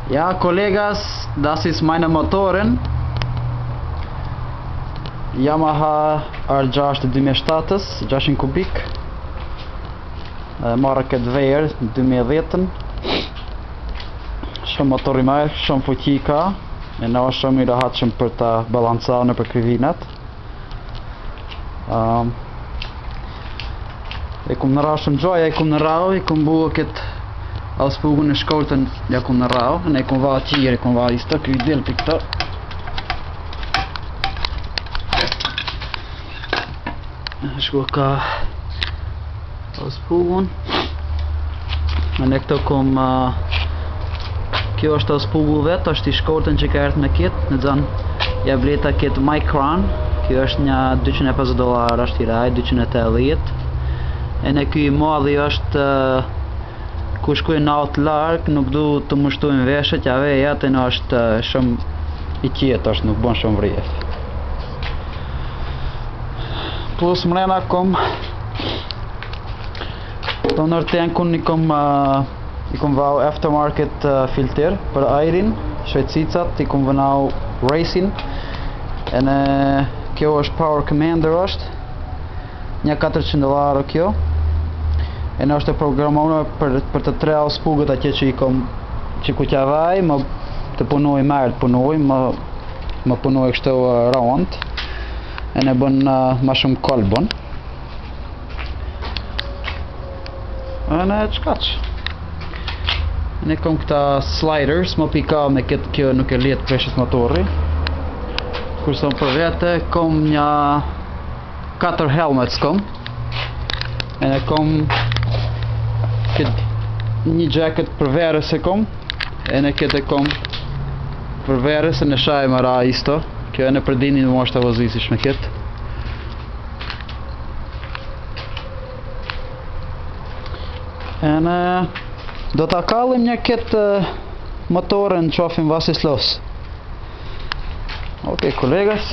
Ja, kolegas, das ist meine motoren. Yamaha R6 2007, 600 kubik. Marrë këtë verë 2010. Shumë motor i mirë, shumë fuqi ka. E na është shumë i rehatshëm për ta balancuar nëpër krivinat. E kum në rao shumë gjoja, e kum në rao, e kum bua këtë auspugën në shkoltën, ja kum në rao, ne kum va qirë, kum va i stëk i del për këta. Shko ka auspugën. Ne këto kum, kjo është auspugu vetë, është i shkoltën që ka erdhë me këtë, në zanë ja bleta këtë Micron, kjo është një $250 është i raj, 280. E në kjo i madhi është ku shkuj natë larkë, nuk du të mushtojnë veshët, ja veja të në është shumë i qetë, është nuk bon shumë vrjef. Plus mrena kom të nërtenkun i kom vau aftermarket filter për ajrin, shvejtësicat, i kom vënau racing, e në kjo është Power Commander është, një $400 kjo, e në është e programuar për të tre auspugët atje që i kom që ku tja vaj, më të punoj merë të punoj, më punoj kështu round, e në bën ma shumë kolbon. E në qkaq. Ne kom këta sliders, më pika me këtë kjo nuk e letë preshës motori. Kurse për vete, kom një 4 helmets kom. E ne kom një jacket për verës e kom. E ne këtë e kom për verës e në shaj më ra isto. Kjo e në përdini në moshtë të vozisish me këtë. E në do të kallim një këtë motorën që ofim vasis los. Ok, kolegas.